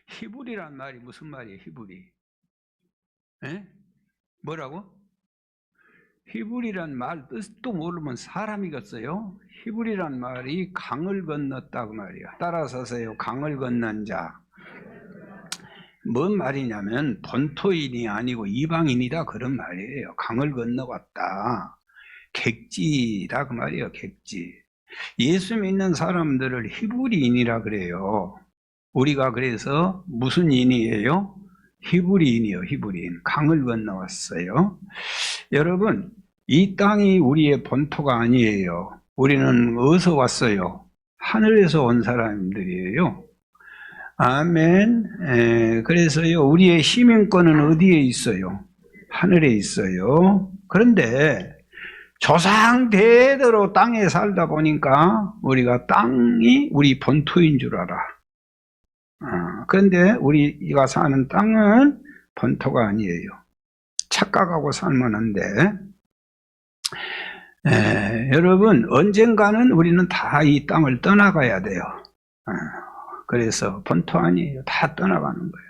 히브리란 말이 무슨 말이에요? 히브리. 에? 뭐라고? 히브리란 말 뜻도 모르면 사람이겠어요? 히브리란 말이 강을 건넜다 그 말이야. 따라서세요. 강을 건넌 자. 뭔 말이냐면 본토인이 아니고 이방인이다 그런 말이에요. 강을 건너갔다. 객지다 그 말이에요. 객지. 예수 믿는 사람들을 히브리인이라 그래요. 우리가 그래서 무슨 인이에요? 히브리인이요. 히브리인. 강을 건너왔어요. 여러분, 이 땅이 우리의 본토가 아니에요. 우리는 어디서 왔어요? 하늘에서 온 사람들이에요. 아멘. 그래서요, 우리의 시민권은 어디에 있어요? 하늘에 있어요. 그런데 조상 대대로 땅에 살다 보니까 우리가 땅이 우리 본토인 줄 알아. 그런데 우리가 사는 땅은 본토가 아니에요. 착각하고 살면 안 돼. 여러분, 언젠가는 우리는 다 이 땅을 떠나가야 돼요. 그래서 본토 아니에요. 다 떠나가는 거예요.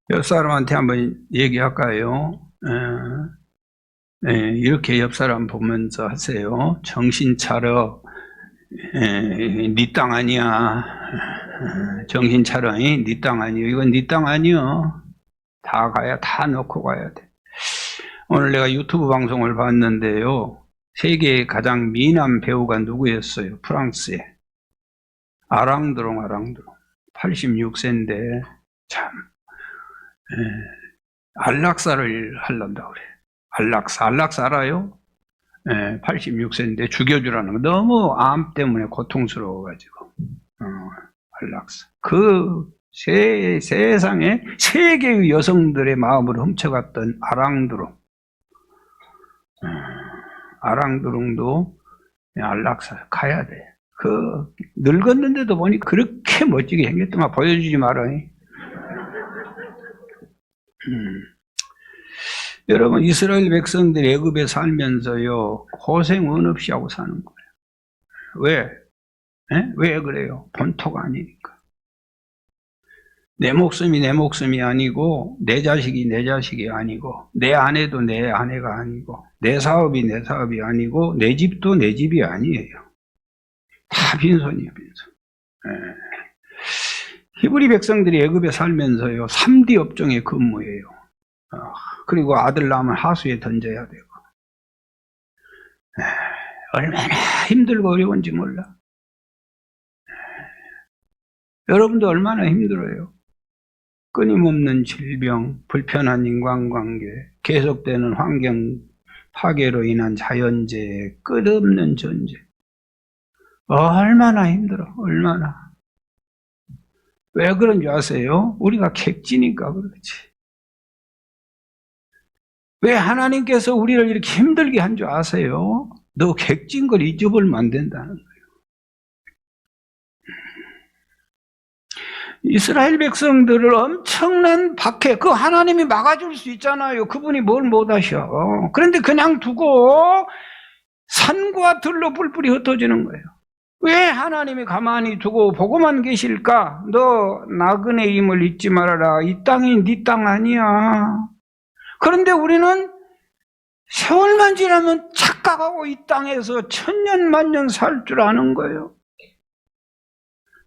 옆 사람한테 한번 얘기할까요? 이렇게 옆 사람 보면서 하세요. 정신 차려. 네 땅 아니야. 정신 차려. 네 땅 아니요. 이건 네 땅 아니요. 다 가야, 다 넣고 가야 돼. 오늘 내가 유튜브 방송을 봤는데요. 세계의 가장 미남 배우가 누구였어요? 프랑스에. 아랑드롱. 86세인데, 참, 안락사를 하려고 그래. 안락사 알아요? 86세인데 죽여주라는 거. 너무 암 때문에 고통스러워가지고. 안락사. 그 세상에 세계의 여성들의 마음을 훔쳐갔던 아랑드롱도 안락사 가야 돼. 늙었는데도 보니 그렇게 멋지게 생겼더만. 보여주지 마라. 여러분, 이스라엘 백성들이 애굽에 살면서요, 고생 원 없이 하고 사는 거예요. 왜? 왜 그래요? 본토가 아니니까. 내 목숨이 내 목숨이 아니고, 내 자식이 내 자식이 아니고, 내 아내도 내 아내가 아니고, 내 사업이 내 사업이 아니고, 내 집도 내 집이 아니에요. 다 빈손이에요, 빈손. 히브리 백성들이 애굽에 살면서요, 3D 업종에 근무해요. 그리고 아들 낳으면 하수에 던져야 되고. 얼마나 힘들고 어려운지 몰라. 여러분도 얼마나 힘들어요. 끊임없는 질병, 불편한 인간관계, 계속되는 환경 파괴로 인한 자연재해, 끝없는 전쟁. 얼마나 힘들어, 얼마나. 왜 그런 줄 아세요? 우리가 객지니까 그렇지. 왜 하나님께서 우리를 이렇게 힘들게 한 줄 아세요? 너 객지인 걸 잊어버리면 안 된다는 거예요. 이스라엘 백성들을 엄청난 박해, 그 하나님이 막아줄 수 있잖아요. 그분이 뭘 못하셔. 그런데 그냥 두고 산과 들로 뿔뿔이 흩어지는 거예요. 왜 하나님이 가만히 두고 보고만 계실까? 너 나그네 임을 잊지 말아라. 이 땅이 네 땅 아니야. 그런데 우리는 세월만 지나면 착각하고 이 땅에서 천년 만년 살 줄 아는 거예요.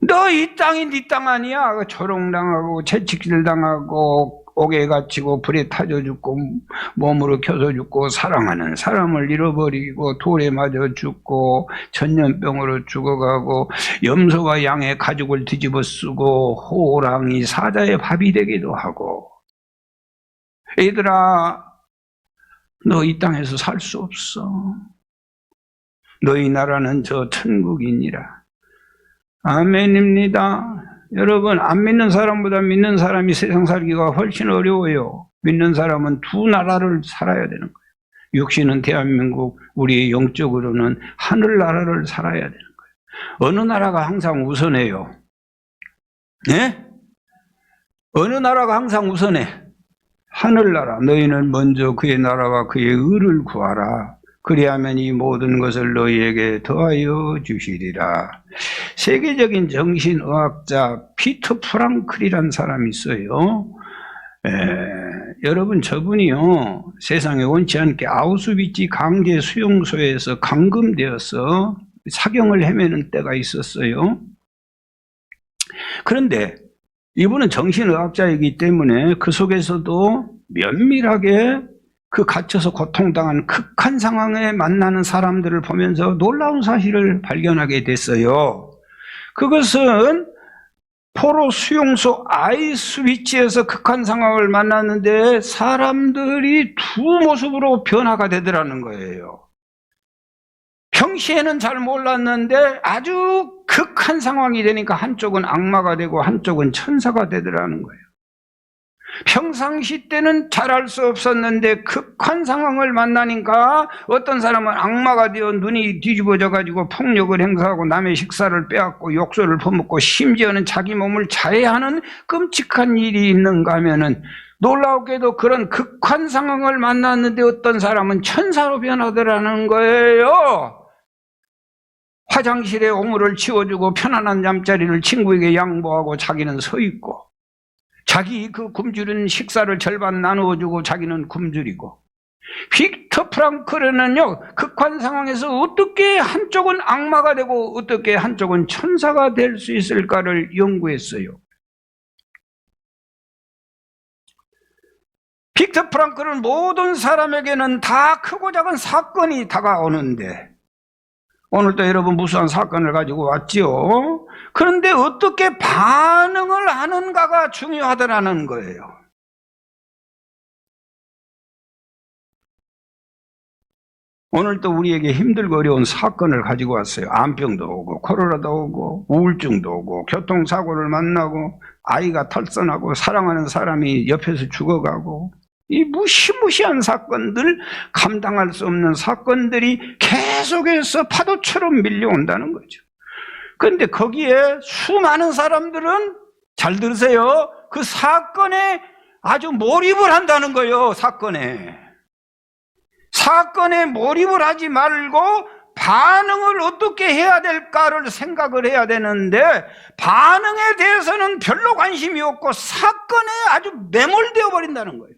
너 이 땅이 네 땅 아니야. 조롱당하고 채찍질 당하고 옥에 갇히고 불에 타져 죽고 몸으로 켜서 죽고 사랑하는 사람을 잃어버리고 돌에 맞아 죽고 전염병으로 죽어가고 염소가 양의 가죽을 뒤집어 쓰고 호랑이 사자의 밥이 되기도 하고. 얘들아, 너 이 땅에서 살 수 없어. 너희 나라는 저 천국이니라. 아멘입니다. 여러분, 안 믿는 사람보다 믿는 사람이 세상 살기가 훨씬 어려워요. 믿는 사람은 두 나라를 살아야 되는 거예요. 육신은 대한민국, 우리의 영적으로는 하늘나라를 살아야 되는 거예요. 어느 나라가 항상 우선해요? 네? 어느 나라가 항상 우선해? 하늘나라. 너희는 먼저 그의 나라와 그의 의를 구하라. 그리하면 이 모든 것을 너희에게 더하여 주시리라. 세계적인 정신의학자 피터 프랑클이라는 사람이 있어요. 여러분, 저분이요, 세상에 원치 않게 아우슈비츠 강제 수용소에서 감금되어서 사경을 헤매는 때가 있었어요. 그런데 이분은 정신의학자이기 때문에 그 속에서도 면밀하게 그 갇혀서 고통당한 극한 상황에 만나는 사람들을 보면서 놀라운 사실을 발견하게 됐어요. 그것은 포로 수용소 아이스위치에서 극한 상황을 만났는데 사람들이 두 모습으로 변화가 되더라는 거예요. 평시에는 잘 몰랐는데 아주 극한 상황이 되니까 한쪽은 악마가 되고 한쪽은 천사가 되더라는 거예요. 평상시 때는 잘 알 수 없었는데 극한 상황을 만나니까 어떤 사람은 악마가 되어 눈이 뒤집어져 가지고 폭력을 행사하고 남의 식사를 빼앗고 욕설을 퍼먹고 심지어는 자기 몸을 자해하는 끔찍한 일이 있는가 하면은, 놀랍게도 그런 극한 상황을 만났는데 어떤 사람은 천사로 변하더라는 거예요. 화장실에 오물을 치워주고 편안한 잠자리를 친구에게 양보하고 자기는 서 있고, 자기 그 굶주린 식사를 절반 나누어주고 자기는 굶주리고. 빅터 프랑클은요, 극한 상황에서 어떻게 한쪽은 악마가 되고 어떻게 한쪽은 천사가 될 수 있을까를 연구했어요. 빅터 프랑클은 모든 사람에게는 다 크고 작은 사건이 다가오는데, 오늘도 여러분 무수한 사건을 가지고 왔죠. 그런데 어떻게 반응을 하는가가 중요하더라는 거예요. 오늘도 우리에게 힘들고 어려운 사건을 가지고 왔어요. 암병도 오고 코로나도 오고 우울증도 오고 교통사고를 만나고 아이가 탈선하고 사랑하는 사람이 옆에서 죽어가고, 이 무시무시한 사건들, 감당할 수 없는 사건들이 계속해서 파도처럼 밀려온다는 거죠. 그런데 거기에 수많은 사람들은, 잘 들으세요, 그 사건에 아주 몰입을 한다는 거예요. 사건에 몰입을 하지 말고 반응을 어떻게 해야 될까를 생각을 해야 되는데, 반응에 대해서는 별로 관심이 없고 사건에 아주 매몰되어 버린다는 거예요.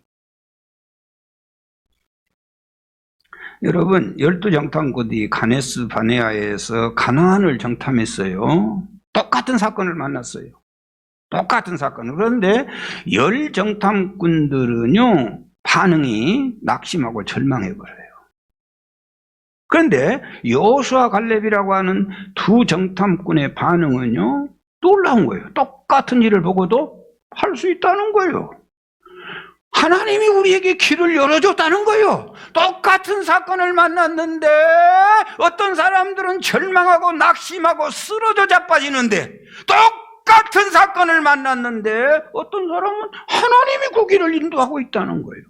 여러분, 12정탐꾼이 가네스 바네아에서 가나안을 정탐했어요. 똑같은 사건을 만났어요. 똑같은 사건을. 그런데 10정탐꾼들은요, 반응이 낙심하고 절망해버려요. 그런데 여호수아 갈렙이라고 하는 두 정탐꾼의 반응은요, 놀라운 거예요. 똑같은 일을 보고도 할 수 있다는 거예요. 하나님이 우리에게 길을 열어줬다는 거예요. 똑같은 사건을 만났는데 어떤 사람들은 절망하고 낙심하고 쓰러져 자빠지는데, 똑같은 사건을 만났는데 어떤 사람은 하나님이 그 길을 인도하고 있다는 거예요.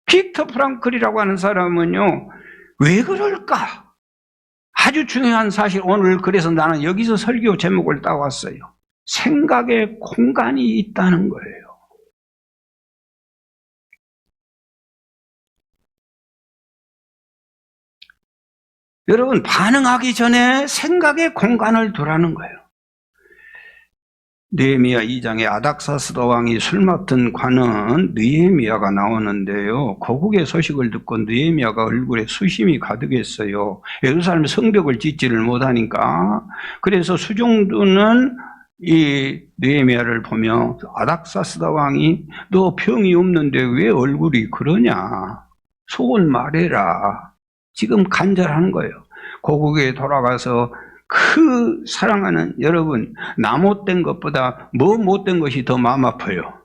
빅터 프랑클이라고 하는 사람은요, 왜 그럴까? 아주 중요한 사실, 오늘 그래서 나는 여기서 설교 제목을 따왔어요. 생각의 공간이 있다는 거예요. 여러분, 반응하기 전에 생각의 공간을 두라는 거예요. 느헤미야 2장에 아닥사스다 왕이 술 맡은 관은 느헤미야가 나오는데요, 고국의 소식을 듣고 느헤미야가 얼굴에 수심이 가득했어요. 예루살렘 성벽을 짓지를 못하니까. 그래서 수종들은 이 느헤미야를 보며, 아닥사스다 왕이 너 병이 없는데 왜 얼굴이 그러냐, 속을 말해라. 지금 간절하는 거예요. 고국에 돌아가서 그 사랑하는 여러분, 나 못된 것보다 뭐 못된 것이 더 마음 아파요.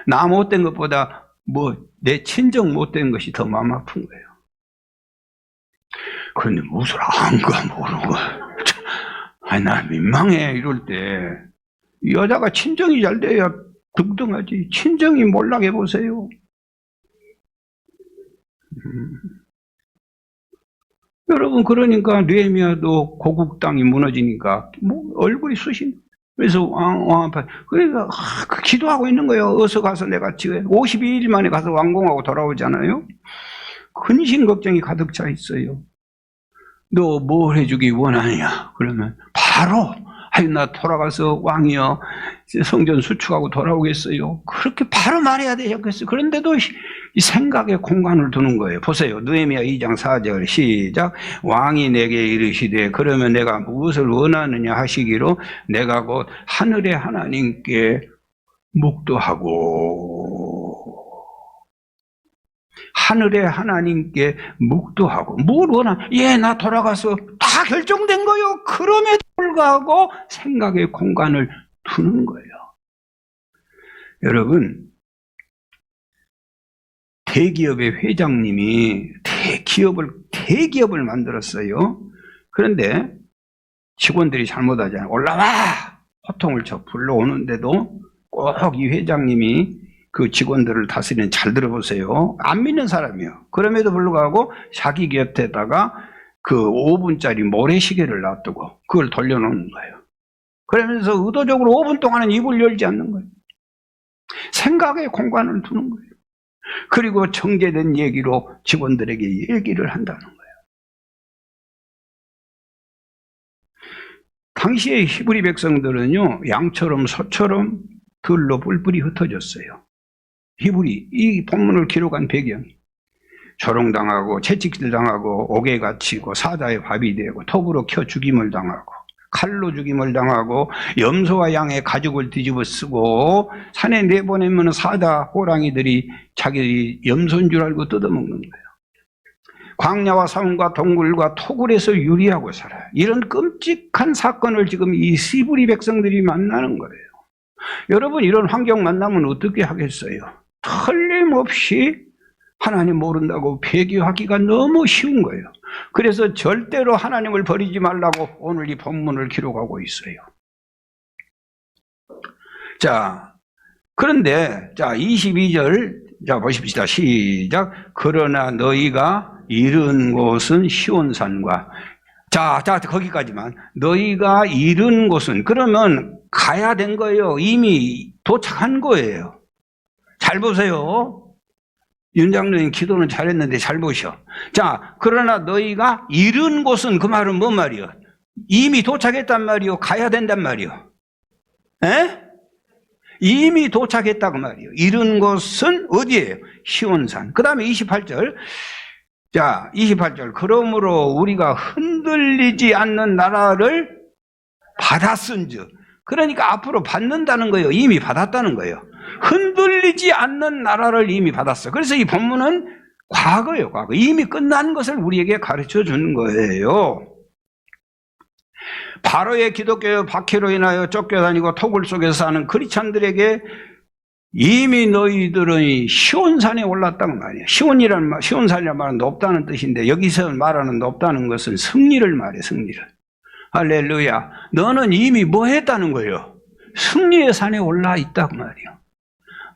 나 못된 것보다 내 친정 못된 것이 더 마음 아픈 거예요. 그런데 무슨 안가 모르고, 아니 나 민망해. 이럴 때 여자가 친정이 잘 돼야 등등하지. 친정이 몰락해 보세요. 여러분, 그러니까 느헤미야도 고국 땅이 무너지니까 얼굴이 쑤신. 그래서 왕 앞에, 그러니까, 기도하고 있는 거예요. 어서 가서 내가 지금 52일 만에 가서 완공하고 돌아오잖아요. 근심 걱정이 가득 차 있어요. 너 뭘 해주기 원하느냐? 그러면 바로, 아유, 나 돌아가서 왕이여, 성전 수축하고 돌아오겠어요. 그렇게 바로 말해야 되겠어요. 그런데도 이 생각에 공간을 두는 거예요. 보세요. 느헤미야 2장 4절 시작. 왕이 내게 이르시되 그러면 내가 무엇을 원하느냐 하시기로 내가 곧 하늘의 하나님께 묵도하고 하늘의 하나님께 묵도하고 뭘 원하? 예, 나 돌아가서 다 결정된 거요. 그럼에도 불구하고 생각의 공간을 두는 거예요. 여러분, 대기업의 회장님이 대기업을 만들었어요. 그런데 직원들이 잘못하잖아요. 올라와! 호통을 쳐 불러오는데도 꼭 이 회장님이 그 직원들을 다스리는, 잘 들어보세요. 안 믿는 사람이요. 그럼에도 불구하고 자기 곁에다가 그 5분짜리 모래시계를 놔두고 그걸 돌려놓는 거예요. 그러면서 의도적으로 5분 동안은 입을 열지 않는 거예요. 생각의 공간을 두는 거예요. 그리고 정제된 얘기로 직원들에게 얘기를 한다는 거예요. 당시의 히브리 백성들은요, 양처럼 소처럼 들로 뿔뿔이 흩어졌어요. 히브리, 이 본문을 기록한 배경이 조롱당하고 채찍질 당하고 옥에 갇히고 사자의 밥이 되고 톱으로 켜 죽임을 당하고 칼로 죽임을 당하고 염소와 양의 가죽을 뒤집어 쓰고 산에 내보내면 사자 호랑이들이 자기 염소인 줄 알고 뜯어먹는 거예요. 광야와 산과 동굴과 토굴에서 유리하고 살아요. 이런 끔찍한 사건을 지금 이 히브리 백성들이 만나는 거예요. 여러분, 이런 환경 만나면 어떻게 하겠어요? 틀림없이 하나님 모른다고 배교하기가 너무 쉬운 거예요. 그래서 절대로 하나님을 버리지 말라고 오늘 이 본문을 기록하고 있어요. 자, 그런데, 자, 22절, 자, 보십시다. 시작. 그러나 너희가 이른 곳은 시온산과, 자, 거기까지만. 너희가 이른 곳은, 그러면 가야 된 거예요. 이미 도착한 거예요. 잘 보세요. 윤 장로님 기도는 잘했는데 잘 보셔. 자, 그러나 너희가 이른 곳은, 그 말은 뭔 말이요? 이미 도착했단 말이요? 가야 된단 말이요? 에? 이미 도착했다 그 말이요. 이른 곳은 어디예요? 시온산. 그 다음에 28절. 자, 28절. 그러므로 우리가 흔들리지 않는 나라를 받았은즉. 그러니까 앞으로 받는다는 거예요. 이미 받았다는 거예요. 흔들리지 않는 나라를 이미 받았어. 그래서 이 본문은 과거예요, 과거. 이미 끝난 것을 우리에게 가르쳐 주는 거예요. 바로의 기독교 박해로 인하여 쫓겨다니고 토굴 속에서 사는 크리스찬들에게 이미 너희들은 시온산에 올랐단 말이에요. 시온산이라는 말은 높다는 뜻인데 여기서 말하는 높다는 것은 승리를 말해, 승리를. 할렐루야. 너는 이미 뭐 했다는 거예요? 승리의 산에 올라 있다고 말이에요.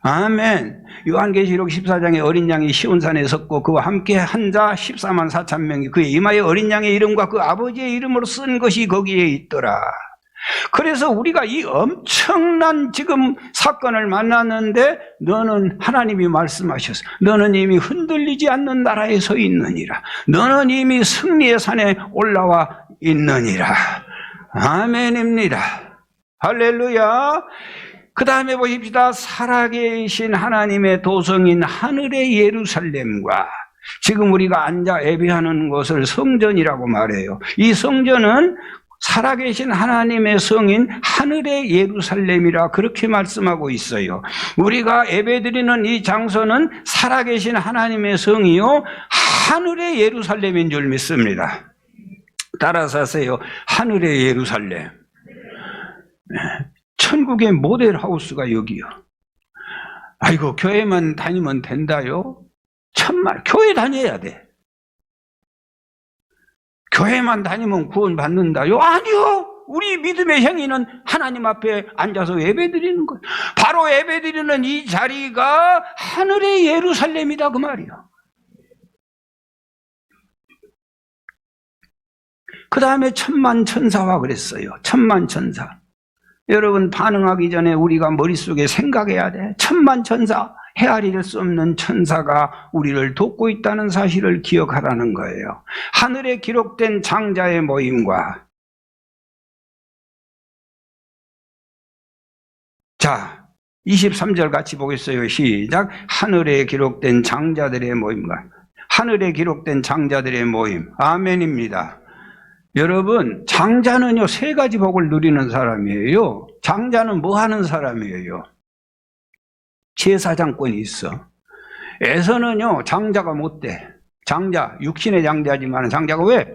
아멘. 요한계시록 14장에 어린 양이 시온산에 섰고 그와 함께 한 자 14만 4천 명이 그의 이마에 어린 양의 이름과 그 아버지의 이름으로 쓴 것이 거기에 있더라. 그래서 우리가 이 엄청난 지금 사건을 만났는데 너는 하나님이 말씀하셨어. 너는 이미 흔들리지 않는 나라에 서 있느니라. 너는 이미 승리의 산에 올라와 있느니라. 아멘입니다. 할렐루야. 그 다음에 보십시다. 살아계신 하나님의 도성인 하늘의 예루살렘과 지금 우리가 앉아 예배하는 곳을 성전이라고 말해요. 이 성전은 살아계신 하나님의 성인 하늘의 예루살렘이라 그렇게 말씀하고 있어요. 우리가 예배드리는 이 장소는 살아계신 하나님의 성이요 하늘의 예루살렘인 줄 믿습니다. 따라서 하세요. 하늘의 예루살렘. 천국의 모델하우스가 여기요. 아이고, 교회만 다니면 된다요? 천만, 교회 다녀야 돼. 교회만 다니면 구원 받는다요? 아니요. 우리 믿음의 행위는 하나님 앞에 앉아서 예배드리는 거예요. 바로 예배드리는 이 자리가 하늘의 예루살렘이다 그 말이요. 그 다음에 천만 천사와 그랬어요. 천만 천사. 여러분, 반응하기 전에 우리가 머릿속에 생각해야 돼. 천만천사, 헤아릴 수 없는 천사가 우리를 돕고 있다는 사실을 기억하라는 거예요. 하늘에 기록된 장자의 모임과, 자, 23절 같이 보겠어요. 시작. 하늘에 기록된 장자들의 모임과, 하늘에 기록된 장자들의 모임. 아멘입니다. 여러분, 장자는요, 세 가지 복을 누리는 사람이에요. 장자는 뭐 하는 사람이에요? 제사장권이 있어. 에서는요, 장자가 못 돼. 장자, 육신의 장자지만 장자가 왜?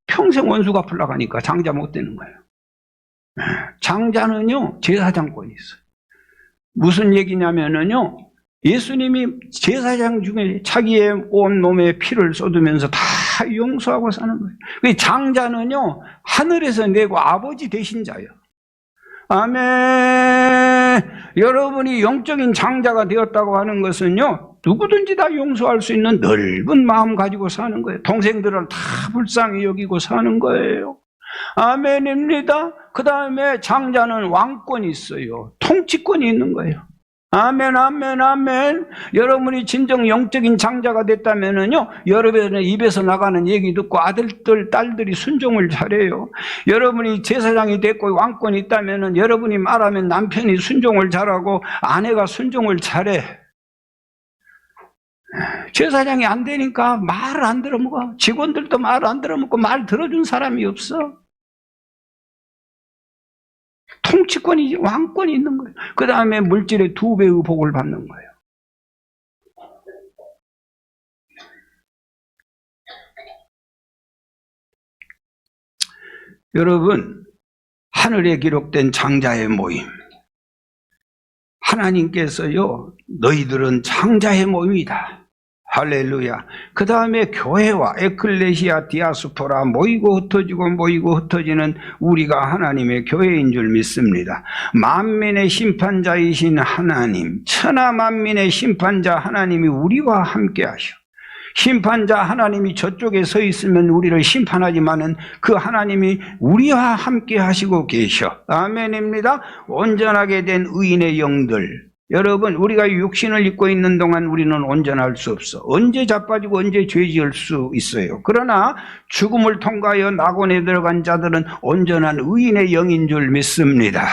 평생 원수 갚으려고 하니까 장자 못 되는 거예요. 장자는요, 제사장권이 있어요. 무슨 얘기냐면요, 예수님이 제사장 중에 자기의 온 몸에 피를 쏟으면서 다 용서하고 사는 거예요. 장자는요, 하늘에서 내고 아버지 되신 자예요. 아멘. 여러분이 영적인 장자가 되었다고 하는 것은요, 누구든지 다 용서할 수 있는 넓은 마음 가지고 사는 거예요. 동생들을 다 불쌍히 여기고 사는 거예요. 아멘입니다. 그 다음에 장자는 왕권이 있어요. 통치권이 있는 거예요. 아멘, 아멘, 아멘. 여러분이 진정 영적인 장자가 됐다면은요, 여러분의 입에서 나가는 얘기 듣고 아들들, 딸들이 순종을 잘해요. 여러분이 제사장이 됐고 왕권이 있다면은 여러분이 말하면 남편이 순종을 잘하고 아내가 순종을 잘해. 제사장이 안 되니까 말을 안 들어먹어. 직원들도 말을 안 들어먹고 말 들어준 사람이 없어. 통치권이, 왕권이 있는 거예요. 그 다음에 물질의 2배의 복을 받는 거예요. 여러분, 하늘에 기록된 장자의 모임. 하나님께서요, 너희들은 장자의 모임이다. 할렐루야. 그 다음에 교회와 에클레시아 디아스포라, 모이고 흩어지는 우리가 하나님의 교회인 줄 믿습니다. 만민의 심판자이신 하나님, 천하 만민의 심판자 하나님이 우리와 함께 하셔. 심판자 하나님이 저쪽에 서 있으면 우리를 심판하지만은 그 하나님이 우리와 함께 하시고 계셔. 아멘입니다. 온전하게 된 의인의 영들. 여러분, 우리가 육신을 입고 있는 동안 우리는 온전할 수 없어. 언제 자빠지고 언제 죄 지을 수 있어요. 그러나 죽음을 통과하여 낙원에 들어간 자들은 온전한 의인의 영인 줄 믿습니다.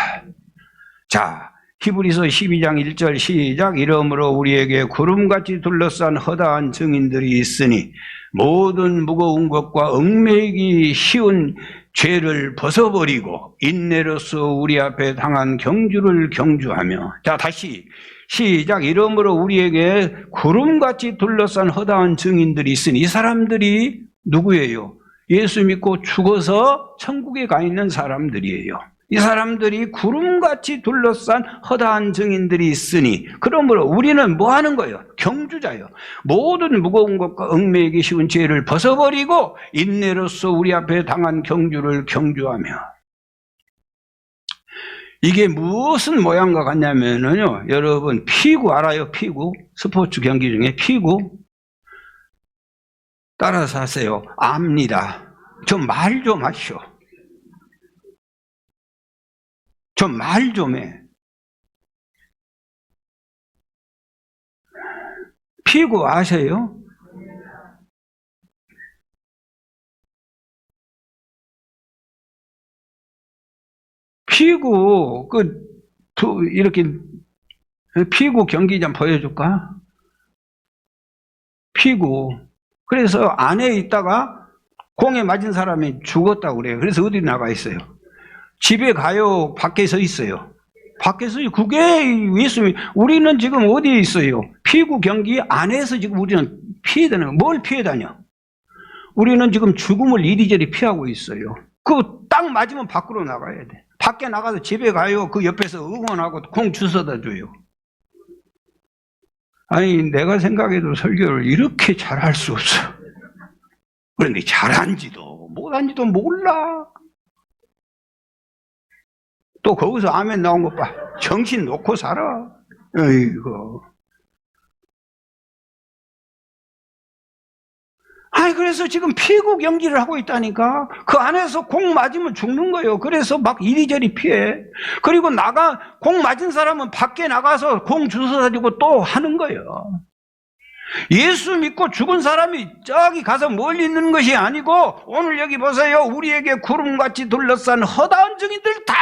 자, 히브리서 12장 1절 시작. 이러므로 우리에게 구름같이 둘러싼 허다한 증인들이 있으니 모든 무거운 것과 얽매이기 쉬운 죄를 벗어버리고 인내로서 우리 앞에 당한 경주를 경주하며. 자, 다시 시작. 이러므로 우리에게 구름같이 둘러싼 허다한 증인들이 있으니, 이 사람들이 누구예요? 예수 믿고 죽어서 천국에 가 있는 사람들이에요. 이 사람들이 구름같이 둘러싼 허다한 증인들이 있으니, 그러므로 우리는 뭐 하는 거예요? 경주자요. 모든 무거운 것과 얽매이기 쉬운 죄를 벗어버리고 인내로서 우리 앞에 당한 경주를 경주하며. 이게 무슨 모양과 같냐면요, 여러분, 피구 알아요? 피구? 스포츠 경기 중에 피구? 따라서 하세요. 압니다. 좀 말 좀 하시오. 좀 말 좀 해. 피구 아세요? 피구, 이렇게, 피구 경기 좀 보여줄까? 피구. 그래서 안에 있다가 공에 맞은 사람이 죽었다고 그래요. 그래서 어디 나가 있어요? 집에 가요? 밖에 서 있어요? 밖에 서 있어요. 그게 예수님. 우리는 지금 어디에 있어요? 피구 경기 안에서 지금 우리는 피해 다녀요. 뭘 피해 다녀? 우리는 지금 죽음을 이리저리 피하고 있어요. 그거 딱 맞으면 밖으로 나가야 돼. 밖에 나가서 집에 가요. 그 옆에서 응원하고 공 주워다 줘요. 아니, 내가 생각해도 설교를 이렇게 잘할 수 없어. 그런데 잘한지도 못한지도 몰라. 또 거기서 아멘 나온 것 봐. 정신 놓고 살아. 어이구. 아니, 그래서 지금 피구 경기를 하고 있다니까. 그 안에서 공 맞으면 죽는 거예요. 그래서 막 이리저리 피해. 그리고 공 맞은 사람은 밖에 나가서 공 주워 가지고 또 하는 거예요. 예수 믿고 죽은 사람이 저기 가서 멀리 있는 것이 아니고, 오늘 여기 보세요. 우리에게 구름같이 둘러싼 허다한 증인들 다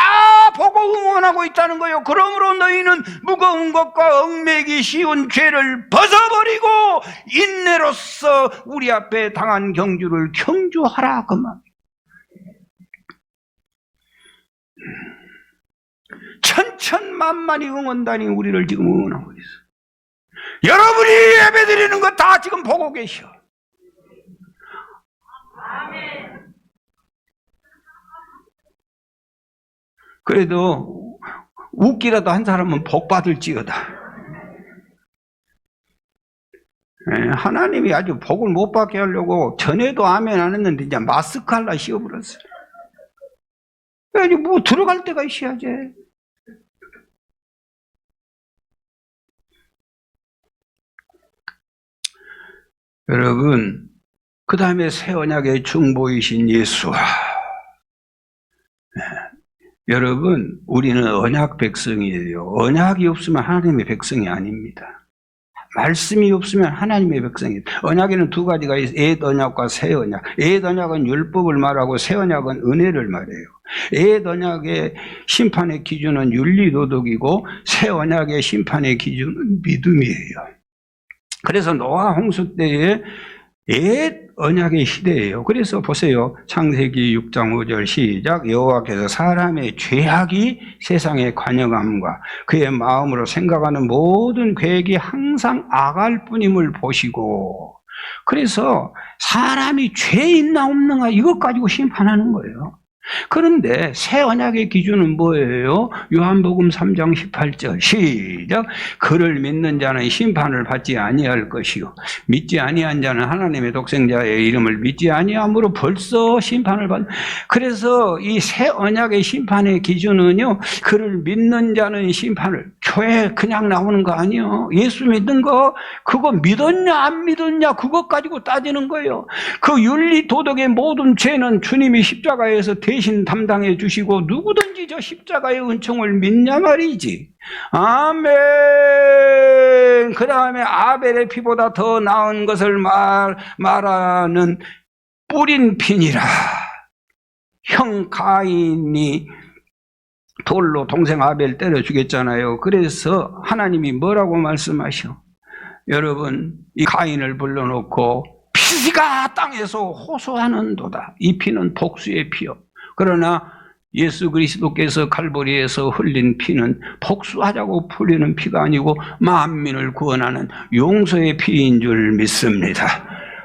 보고 응원하고 있다는 거예요. 그러므로 너희는 무거운 것과 얽매기 쉬운 죄를 벗어버리고 인내로서 우리 앞에 당한 경주를 경주하라, 그 말. 천천만만이 응원단이 우리를 지금 응원하고 있어요. 여러분이 예배드리는 거 다 지금 보고 계셔. 그래도 웃기라도 한 사람은 복 받을지어다. 하나님이 아주 복을 못 받게 하려고 전에도 아멘 안 했는데 이제 마스크 하려 씌워버렸어요. 뭐 들어갈 때가 있어야지. 여러분, 그 다음에 새 언약의 중보이신 예수. 여러분, 우리는 언약 백성이에요. 언약이 없으면 하나님의 백성이 아닙니다. 말씀이 없으면 하나님의 백성이에요. 언약에는 두 가지가 있어요. 옛 언약과 새 언약. 옛 언약은 율법을 말하고 새 언약은 은혜를 말해요. 옛 언약의 심판의 기준은 윤리도덕이고 새 언약의 심판의 기준은 믿음이에요. 그래서 노아 홍수 때에 옛 언약의 시대예요. 그래서 보세요. 창세기 6장 5절 시작. 여호와께서 사람의 죄악이 세상에 관영함과 그의 마음으로 생각하는 모든 계획이 항상 악할 뿐임을 보시고, 그래서 사람이 죄 있나 없는가 이것 가지고 심판하는 거예요. 그런데 새 언약의 기준은 뭐예요? 요한복음 3장 18절 시작. 그를 믿는 자는 심판을 받지 아니할 것이요 믿지 아니한 자는 하나님의 독생자의 이름을 믿지 아니함으로 벌써 심판을 받는. 그래서 이 새 언약의 심판의 기준은요, 그를 믿는 자는 심판을, 교회 그냥 나오는 거 아니에요. 예수 믿는 거 그거 믿었냐 안 믿었냐 그것 가지고 따지는 거예요. 그 윤리 도덕의 모든 죄는 주님이 십자가에서 대신 담당해 주시고 누구든지 저 십자가의 은총을 믿냐 말이지. 아멘. 그 다음에 아벨의 피보다 더 나은 것을 말하는 뿌린 피니라. 형 가인이 돌로 동생 아벨 때려 죽였잖아요. 그래서 하나님이 뭐라고 말씀하셔? 여러분, 이 가인을 불러놓고 피가 땅에서 호소하는도다. 이 피는 복수의 피요. 그러나 예수 그리스도께서 칼보리에서 흘린 피는 복수하자고 풀리는 피가 아니고 만민을 구원하는 용서의 피인 줄 믿습니다.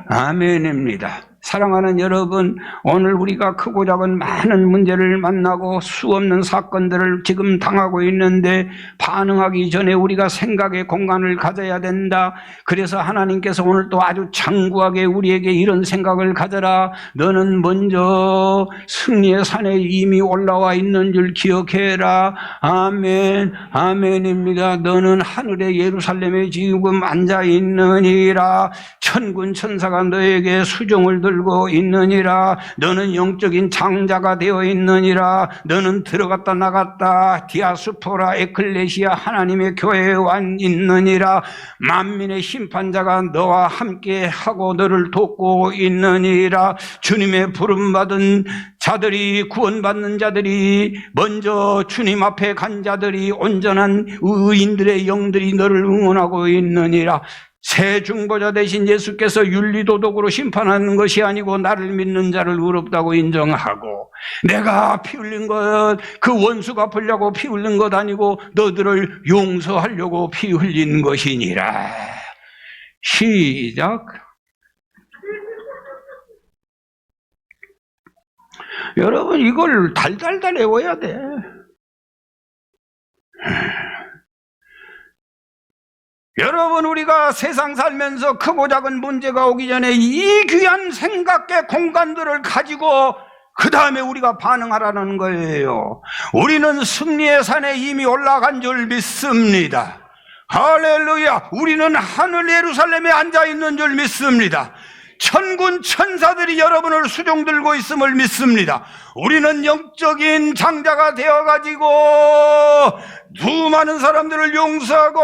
아멘입니다. 사랑하는 여러분, 오늘 우리가 크고 작은 많은 문제를 만나고 수없는 사건들을 지금 당하고 있는데 반응하기 전에 우리가 생각의 공간을 가져야 된다. 그래서 하나님께서 오늘 또 아주 장구하게 우리에게 이런 생각을 가져라. 너는 먼저 승리의 산에 이미 올라와 있는 줄 기억해라. 아멘, 아멘입니다. 너는 하늘의 예루살렘에 지금 앉아 있느니라. 천군 천사가 너에게 수종을 들고 있느니라. 너는 영적인 장자가 되어 있느니라. 너는 들어갔다 나갔다 디아스포라 에클레시아 하나님의 교회에 와 있느니라. 만민의 심판자가 너와 함께 하고 너를 돕고 있느니라. 주님의 부름받은 자들이, 구원받는 자들이, 먼저 주님 앞에 간 자들이, 온전한 의인들의 영들이 너를 응원하고 있느니라. 새 중보자 되신 예수께서 윤리도덕으로 심판하는 것이 아니고 나를 믿는 자를 의롭다고 인정하고, 내가 피 흘린 것, 그 원수 갚으려고 피 흘린 것 아니고 너들을 용서하려고 피 흘린 것이니라. 시작. 여러분, 이걸 달달달 외워야 돼. 여러분, 우리가 세상 살면서 크고 작은 문제가 오기 전에 이 귀한 생각의 공간들을 가지고 그 다음에 우리가 반응하라는 거예요. 우리는 승리의 산에 이미 올라간 줄 믿습니다. 할렐루야. 우리는 하늘 예루살렘에 앉아 있는 줄 믿습니다. 천군 천사들이 여러분을 수종 들고 있음을 믿습니다. 우리는 영적인 장자가 되어가지고 수많은 사람들을 용서하고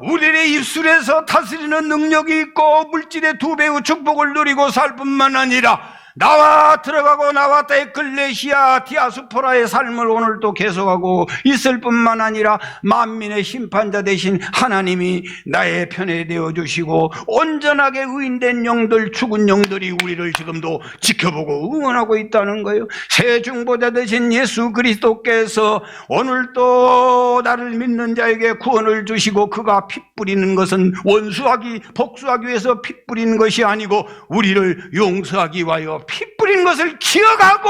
우리의 입술에서 다스리는 능력이 있고 물질의 2배의 축복을 누리고 살 뿐만 아니라 나와 들어가고 나왔다 에클레시아 디아스포라의 삶을 오늘도 계속하고 있을 뿐만 아니라 만민의 심판자 되신 하나님이 나의 편에 되어주시고 온전하게 의인된 영들, 죽은 영들이 우리를 지금도 지켜보고 응원하고 있다는 거예요. 새 중보자 되신 예수 그리스도께서 오늘도 나를 믿는 자에게 구원을 주시고 그가 피 뿌리는 것은 원수하기 복수하기 위해서 피 뿌리는 것이 아니고 우리를 용서하기 위하여 피 뿌린 것을 기억하고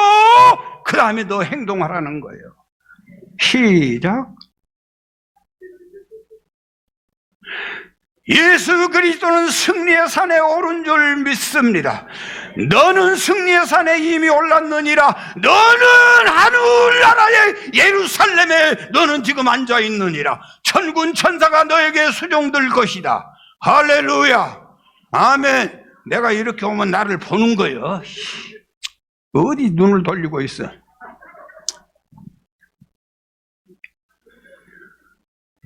그 다음에 너 행동하라는 거예요. 시작. 예수 그리스도는 승리의 산에 오른 줄 믿습니다. 너는 승리의 산에 이미 올랐느니라. 너는 하늘나라의 예루살렘에 너는 지금 앉아있느니라. 천군 천사가 너에게 수종들 것이다. 할렐루야. 아멘. 내가 이렇게 오면 나를 보는 거예요. 어디 눈을 돌리고 있어.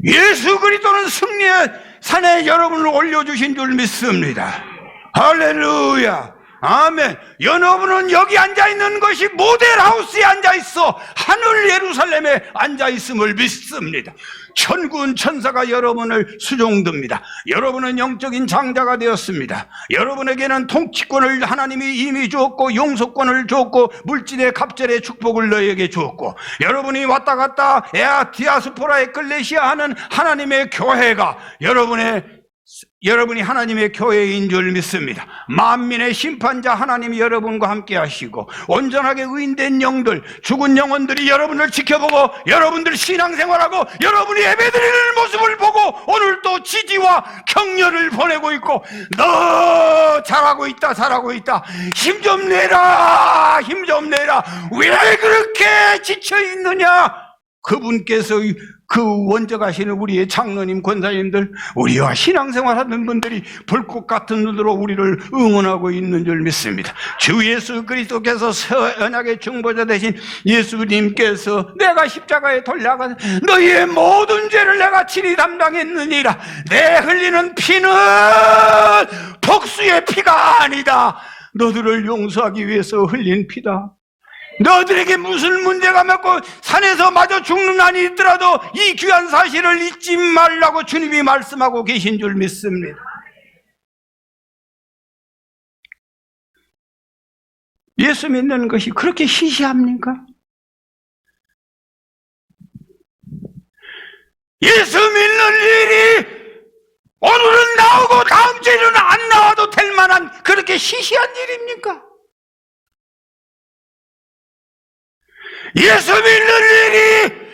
예수 그리스도는 승리의 산에 여러분을 올려주신 줄 믿습니다. 할렐루야. 아멘. 여러분은 여기 앉아있는 것이 모델하우스에 앉아있어 하늘 예루살렘에 앉아있음을 믿습니다. 천군 천사가 여러분을 수종듭니다. 여러분은 영적인 장자가 되었습니다. 여러분에게는 통치권을 하나님이 이미 주었고 용서권을 주었고 물질의 갑절의 축복을 너에게 주었고 여러분이 왔다 갔다 디아스포라 에클레시아 하는 하나님의 교회가 여러분이 하나님의 교회인 줄 믿습니다. 만민의 심판자 하나님이 여러분과 함께 하시고 온전하게 의인된 영들, 죽은 영혼들이 여러분을 지켜보고 여러분들 신앙생활하고 여러분이 예배드리는 모습을 보고 오늘도 지지와 격려를 보내고 있고 너 잘하고 있다 잘하고 있다 힘 좀 내라 힘 좀 내라 왜 그렇게 지쳐있느냐. 그분께서 그 원적하시는 우리의 장로님, 권사님들, 우리와 신앙생활 하는 분들이 불꽃 같은 눈으로 우리를 응원하고 있는 줄 믿습니다. 주 예수 그리스도께서 선하게 중보자 되신 예수님께서 내가 십자가에 돌려가 너희의 모든 죄를 내가 친히 담당했느니라. 내 흘리는 피는 복수의 피가 아니다. 너들을 용서하기 위해서 흘린 피다. 너들에게 무슨 문제가 맺고 산에서 마저 죽는 난이 있더라도 이 귀한 사실을 잊지 말라고 주님이 말씀하고 계신 줄 믿습니다. 예수 믿는 것이 그렇게 시시합니까? 예수 믿는 일이 오늘은 나오고 다음 주에는 안 나와도 될 만한 그렇게 시시한 일입니까? 예수 믿는 일이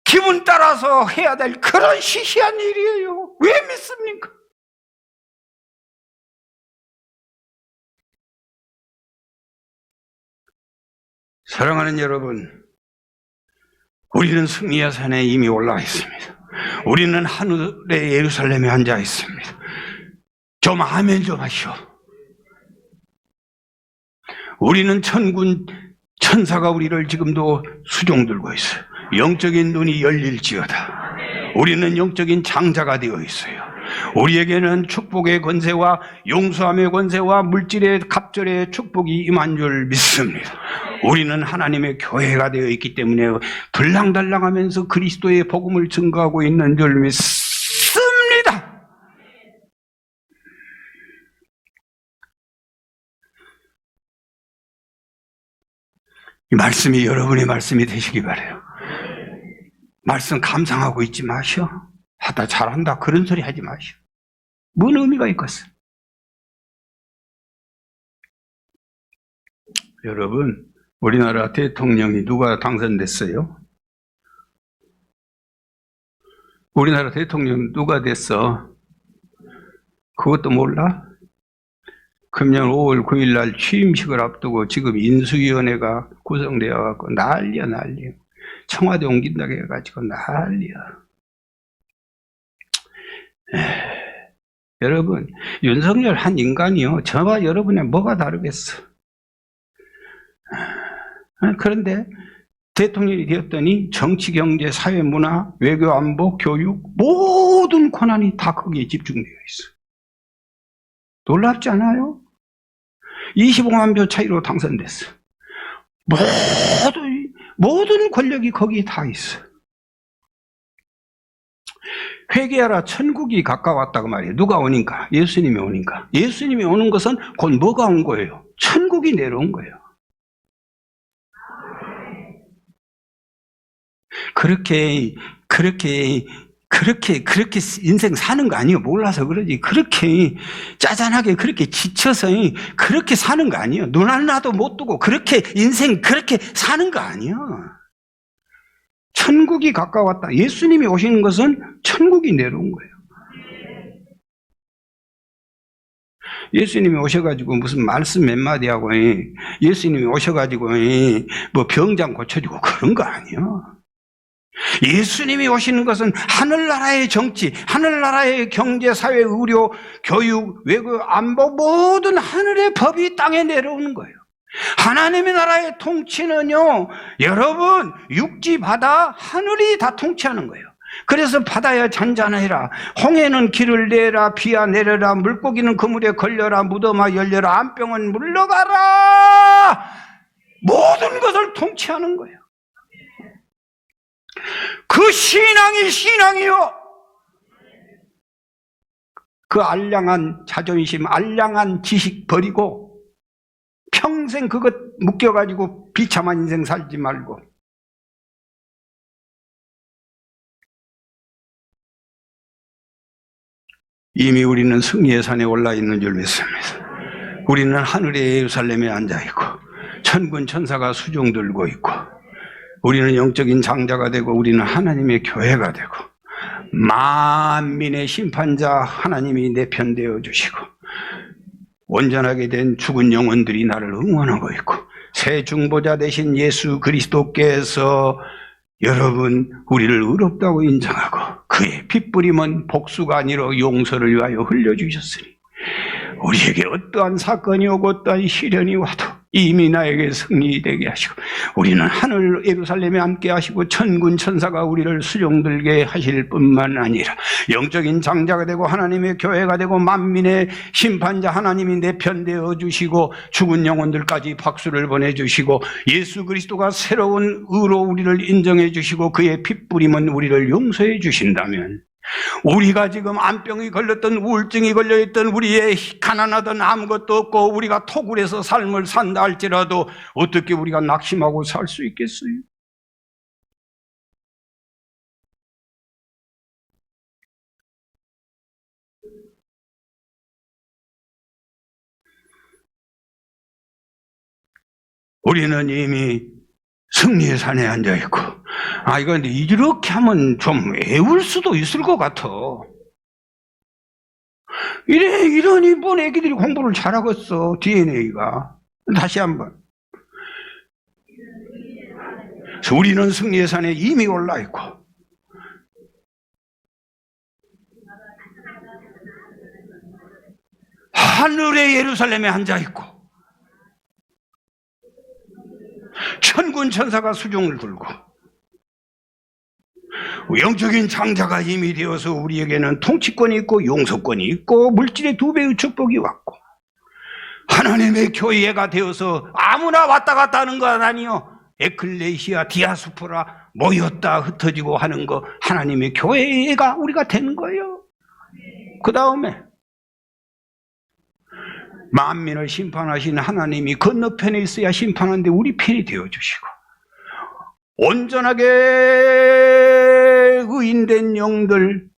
기분 따라서 해야 될 그런 시시한 일이에요. 왜 믿습니까? 사랑하는 여러분, 우리는 승리의 산에 이미 올라와 있습니다. 우리는 하늘의 예루살렘에 앉아 있습니다. 좀 아멘 좀 하시오. 우리는 천군 천사가 우리를 지금도 수종 들고 있어요. 영적인 눈이 열릴지어다. 우리는 영적인 장자가 되어 있어요. 우리에게는 축복의 권세와 용서함의 권세와 물질의 갑절의 축복이 임한 줄 믿습니다. 우리는 하나님의 교회가 되어 있기 때문에 들랑달랑하면서 그리스도의 복음을 증거하고 있는 줄 믿습니다. 이 말씀이 여러분의 말씀이 되시기 바라요. 말씀 감상하고 있지 마시오. 하다 잘한다 그런 소리 하지 마시오. 뭔 의미가 있겠어? 여러분, 우리나라 대통령이 누가 당선됐어요? 우리나라 대통령 누가 됐어? 그것도 몰라? 금년 5월 9일 날 취임식을 앞두고 지금 인수위원회가 구성되어 갖고 난리야. 청와대 옮긴다고 해가지고 난리야. 여러분, 윤석열 한 인간이요, 저와 여러분의 뭐가 다르겠어? 그런데 대통령이 되었더니 정치, 경제, 사회, 문화, 외교, 안보, 교육 모든 권한이 다 거기에 집중되어 있어. 놀랍지 않아요? 25만 표 차이로 당선됐어. 모든 권력이 거기에 다 있어. 회개하라, 천국이 가까웠다고 말이에요. 누가 오니까? 예수님이 오니까. 예수님이 오는 것은 곧 뭐가 온 거예요? 천국이 내려온 거예요. 그렇게 인생 사는 거 아니에요. 몰라서 그러지. 그렇게 짜잔하게 그렇게 지쳐서 그렇게 사는 거 아니에요. 눈 하나도 못 뜨고 그렇게 인생 그렇게 사는 거 아니에요. 천국이 가까웠다. 예수님이 오시는 것은 천국이 내려온 거예요. 예수님이 오셔가지고 무슨 말씀 몇 마디 하고 예수님이 오셔가지고 뭐 병장 고쳐주고 그런 거 아니에요. 예수님이 오시는 것은 하늘나라의 정치, 하늘나라의 경제, 사회, 의료, 교육, 외교, 안보 모든 하늘의 법이 땅에 내려오는 거예요. 하나님의 나라의 통치는요, 여러분, 육지, 바다, 하늘이 다 통치하는 거예요. 그래서 바다야 잔잔해라, 홍해는 길을 내라, 비야 내려라, 물고기는 그물에 걸려라, 무덤아 열려라, 암병은 물러가라. 모든 것을 통치하는 거예요. 그 신앙이 신앙이요. 그 알량한 자존심, 알량한 지식 버리고 평생 그것 묶여가지고 비참한 인생 살지 말고 이미 우리는 승리의 산에 올라 있는 줄 믿습니다. 우리는 하늘의 예루살렘에 앉아있고 천군 천사가 수종 들고 있고 우리는 영적인 장자가 되고 우리는 하나님의 교회가 되고 만민의 심판자 하나님이 내 편 되어 주시고 온전하게 된 죽은 영혼들이 나를 응원하고 있고 새 중보자 되신 예수 그리스도께서 여러분 우리를 의롭다고 인정하고 그의 핏부림은 복수가 아니라 용서를 위하여 흘려주셨으니 우리에게 어떠한 사건이 오고 어떠한 시련이 와도 이미 나에게 승리되게 하시고 우리는 하늘 예루살렘에 함께 하시고 천군 천사가 우리를 수종들게 하실 뿐만 아니라 영적인 장자가 되고 하나님의 교회가 되고 만민의 심판자 하나님이 내 편 되어 주시고 죽은 영혼들까지 박수를 보내주시고 예수 그리스도가 새로운 의로 우리를 인정해 주시고 그의 핏부림은 우리를 용서해 주신다면 우리가 지금 암병이 걸렸던 우울증이 걸려있던 우리의 가난하던 아무것도 없고 우리가 토굴에서 삶을 산다 할지라도 어떻게 우리가 낙심하고 살 수 있겠어요? 우리는 이미 승리의 산에 앉아있고 이거 이렇게 하면 좀 애울 수도 있을 것 같아. 이런 이쁜 애기들이 공부를 잘하겠어. DNA가. 다시 한번. 우리는 승리의 산에 이미 올라있고 하늘의 예루살렘에 앉아있고 천군 천사가 수종을 들고 영적인 장자가 이미 되어서 우리에게는 통치권이 있고 용서권이 있고 물질의 2배의 축복이 왔고 하나님의 교회가 되어서 아무나 왔다 갔다 하는 건 아니요. 에클레시아 디아스포라 모였다 흩어지고 하는 거 하나님의 교회가 우리가 되는 거예요. 그 다음에 만민을 심판하신 하나님이 건너편에 있어야 심판하는데 우리 편이 되어주시고 온전하게 의인된 영들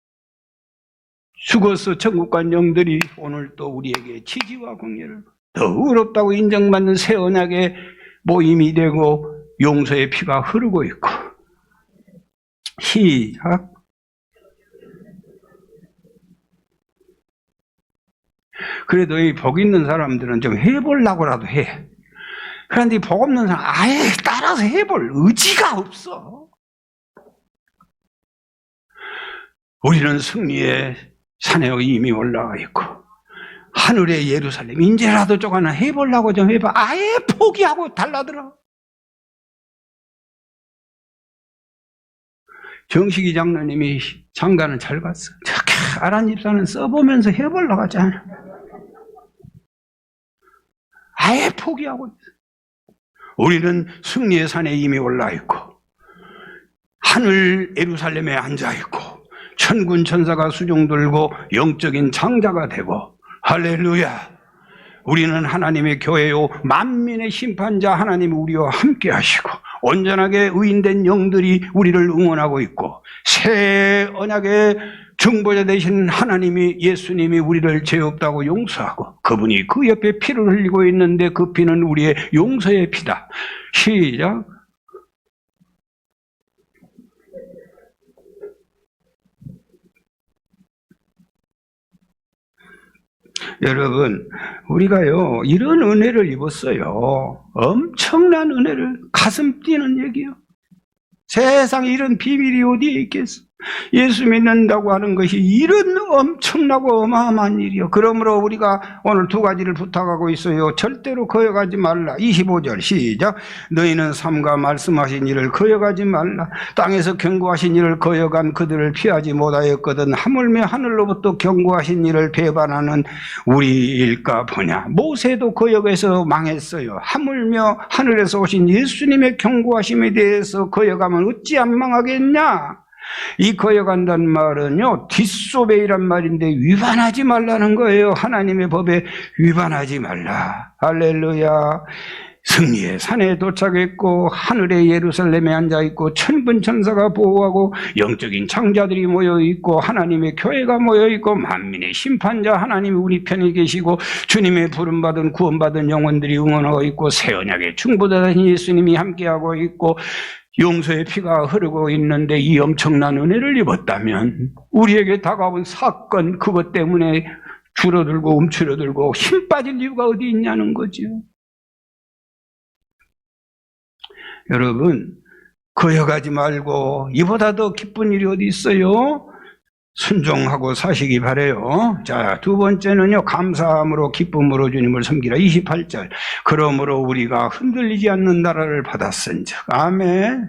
죽어서 천국 간 영들이 오늘 또 우리에게 지지와 공예를 더 의롭다고 인정받는 새 언약의 모임이 되고 용서의 피가 흐르고 있고 시작. 그래도 이 복 있는 사람들은 좀 해보려고라도 해. 그런데 복 없는 사람 아예 따라서 해볼 의지가 없어. 우리는 승리의 산에 이미 올라가 있고 하늘의 예루살렘 이제라도 좀 하나 해보려고 좀 해봐. 아예 포기하고 달라들어. 정식이 장로님이 장가는 잘 갔어. 저렇게 아란 집사는 써보면서 해보려고 하잖아. 아예 포기하고 있어. 우리는 승리의 산에 이미 올라 있고 하늘 예루살렘에 앉아 있고 천군 천사가 수종 들고 영적인 장자가 되고 할렐루야. 우리는 하나님의 교회요 만민의 심판자 하나님 우리와 함께 하시고 온전하게 의인된 영들이 우리를 응원하고 있고 새 언약의 중보자 되신 하나님이 예수님이 우리를 죄 없다고 용서하고 그분이 그 옆에 피를 흘리고 있는데 그 피는 우리의 용서의 피다. 시작. 여러분, 우리가요, 이런 은혜를 입었어요. 엄청난 은혜를, 가슴 뛰는 얘기요. 세상에 이런 비밀이 어디에 있겠어? 예수 믿는다고 하는 것이 이런 엄청나고 어마어마한 일이요. 그러므로 우리가 오늘 두 가지를 부탁하고 있어요. 절대로 거역하지 말라. 25절 시작. 너희는 삼가 말씀하신 일을 거역하지 말라. 땅에서 경고하신 일을 거역한 그들을 피하지 못하였거든 하물며 하늘로부터 경고하신 일을 배반하는 우리일까 보냐. 모세도 거역해서 망했어요. 하물며 하늘에서 오신 예수님의 경고하심에 대해서 거역하면 어찌 안 망하겠냐. 이 거역한다는 말은요 뒷소배이란 말인데 위반하지 말라는 거예요. 하나님의 법에 위반하지 말라. 할렐루야. 승리의 산에 도착했고 하늘의 예루살렘에 앉아있고 천군 천사가 보호하고 영적인 창자들이 모여있고 하나님의 교회가 모여있고 만민의 심판자 하나님이 우리 편에 계시고 주님의 부름받은 구원받은 영혼들이 응원하고 있고 새 언약의 중보자 되신 예수님이 함께하고 있고 용서의 피가 흐르고 있는데 이 엄청난 은혜를 입었다면 우리에게 다가온 사건 그것 때문에 줄어들고 움츠러들고 힘 빠질 이유가 어디 있냐는 거죠. 여러분 거역하지 말고 이보다 더 기쁜 일이 어디 있어요? 순종하고 사시기 바래요. 자, 두 번째는요 감사함으로 기쁨으로 주님을 섬기라. 28절. 그러므로 우리가 흔들리지 않는 나라를 받았은즉. 아멘.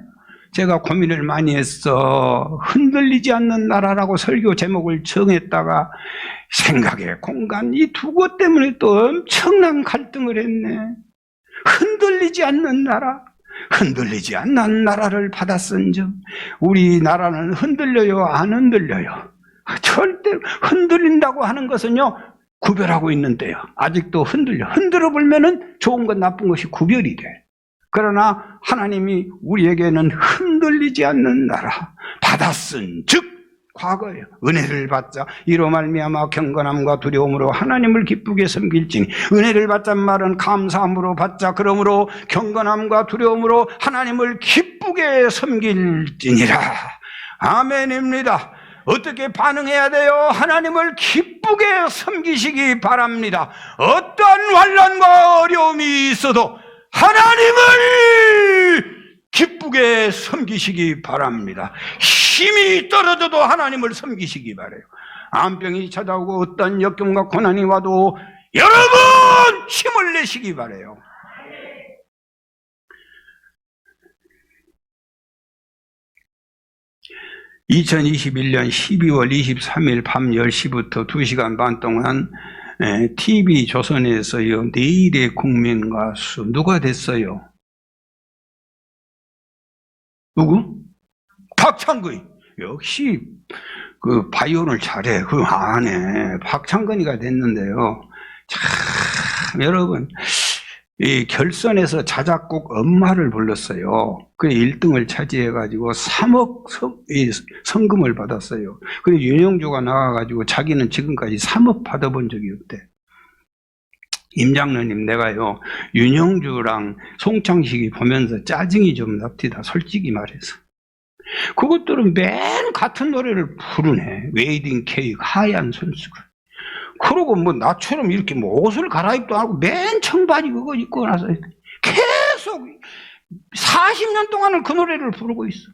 제가 고민을 많이 했어. 흔들리지 않는 나라라고 설교 제목을 정했다가 생각의 공간 이 두 것 때문에 또 엄청난 갈등을 했네. 흔들리지 않는 나라. 흔들리지 않는 나라를 받았은즉. 우리나라는 흔들려요 안 흔들려요? 절대 흔들린다고 하는 것은요 구별하고 있는데요 아직도 흔들어 보면은 좋은 것 나쁜 것이 구별이 돼. 그러나 하나님이 우리에게는 흔들리지 않는 나라 받았은즉 과거예요. 은혜를 받자 이로 말미암아 경건함과 두려움으로 하나님을 기쁘게 섬길지니. 은혜를 받자는 말은 감사함으로 받자. 그러므로 경건함과 두려움으로 하나님을 기쁘게 섬길지니라. 아멘입니다. 어떻게 반응해야 돼요? 하나님을 기쁘게 섬기시기 바랍니다. 어떠한 환난과 어려움이 있어도 하나님을 기쁘게 섬기시기 바랍니다. 힘이 떨어져도 하나님을 섬기시기 바라요. 암병이 찾아오고 어떤 역경과 고난이 와도 여러분 힘을 내시기 바라요. (2021년 12월 23일) 밤 10시부터 2시간 반 동안 TV 조선에서요 내일의 국민 가수 누가 됐어요? 누구? 박창근. 역시 그 바이올을 잘해. 그 안에 박창근이가 됐는데요. 참 여러분 이 결선에서 자작곡 엄마를 불렀어요. 그 1등을 차지해가지고 3억 성금을 받았어요. 그리고 윤영주가 나와가지고 자기는 지금까지 3억 받아본 적이 없대. 임장로님 내가요 윤영주랑 송창식이 보면서 짜증이 좀 납디다. 솔직히 말해서. 그것들은 맨 같은 노래를 부르네. 웨이딩 케이크 하얀 손수건. 그러고 뭐 나처럼 이렇게 뭐 옷을 갈아입도 하고 맨 청바지 그거 입고 나서 계속 40년 동안을 그 노래를 부르고 있어.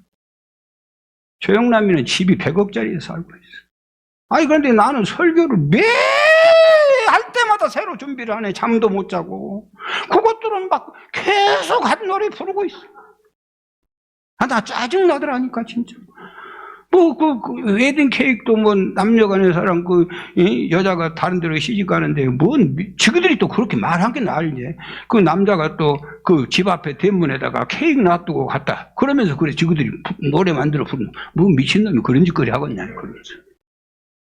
조영남이는 집이 100억짜리에 살고 있어. 아니, 그런데 나는 설교를 매 할 때마다 새로 준비를 하네. 잠도 못 자고. 그것들은 막 계속 한 노래 부르고 있어. 아, 나 짜증나더라니까, 진짜. 웨딩 케이크도 남녀 간의 사랑, 여자가 다른 데로 시집 가는데, 지그들이 또 그렇게 말한 게 알지. 그 남자가 또 집 앞에 대문에다가 케이크 놔두고 갔다. 그러면서 그래, 지그들이 노래 만들어 부르는, 미친놈이 그런 짓거리 하겠냐, 그러면서.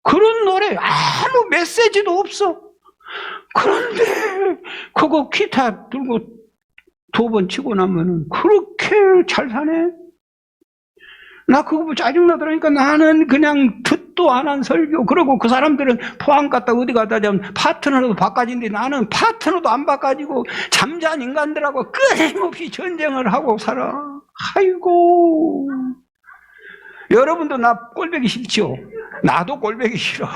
그런 노래 아무 메시지도 없어. 그런데 그거 기타 들고 2번 치고 나면은 그렇게 잘 사네. 나 그거 보고 짜증나더라니까. 나는 그냥 듣도 안 한 설교. 그러고 그 사람들은 포항 갔다 어디 갔다 하면 파트너도 바꿔진데 나는 파트너도 안 바꿔지고 잠자는 인간들하고 끊임없이 전쟁을 하고 살아. 아이고. 여러분도 나 꼴보기 싫죠? 나도 꼴보기 싫어.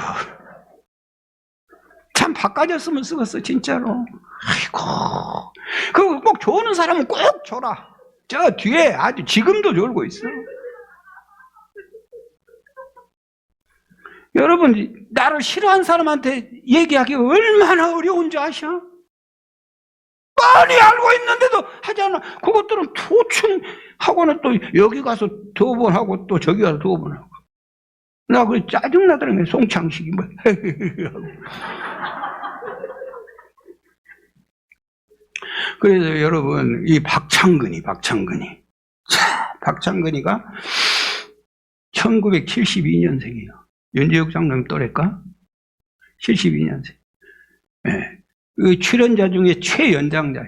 참 바꿔줬으면 쓰겠어, 진짜로. 아이고. 그리고 꼭 좋은 사람은 꼭 줘라. 저 뒤에 아주 지금도 졸고 있어. 여러분, 나를 싫어하는 사람한테 얘기하기 얼마나 어려운지 아셔? 뻔히 알고 있는데도 하잖아. 그것들은 토충하고는 또 여기 가서 2번 하고 또 저기 가서 2번 하고. 나 그 짜증나더라고요. 송창식이 뭐. 그래서 여러분, 이 박창근이. 자, 박창근이가 1972년생이에요. 윤재욱 장로님 또래일까? 72년생. 네. 그 출연자 중에 최연장자.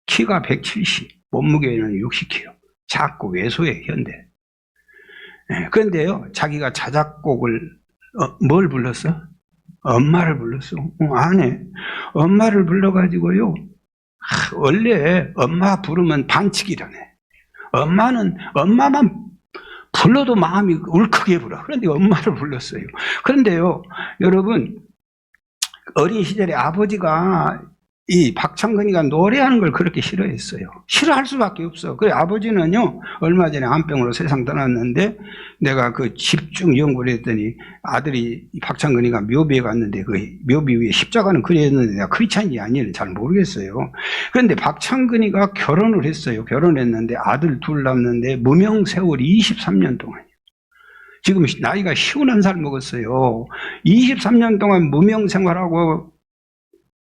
키가 170, 몸무게는 60kg. 작고 왜소해, 현대. 네. 그런데요, 자기가 자작곡을, 뭘 불렀어? 엄마를 불렀어. 안 해. 엄마를 불러가지고요, 원래 엄마 부르면 반칙이라네. 엄마만 불러도 마음이 울컥해 불어. 그런데 엄마를 불렀어요. 그런데요, 여러분, 어린 시절에 아버지가 이 박창근이가 노래하는 걸 그렇게 싫어했어요. 싫어할 수밖에 없어. 그래, 아버지는요, 얼마 전에 암병으로 세상 떠났는데, 내가 그 집중 연구를 했더니 아들이 박창근이가 묘비에 갔는데 그 묘비 위에 십자가는 그려있는데 내가 크리스찬인지 아닌지 잘 모르겠어요. 그런데 박창근이가 결혼을 했어요. 결혼했는데 아들 둘 낳았는데 무명 세월이 23년 동안이에요. 지금 나이가 51살 먹었어요. 23년 동안 무명 생활하고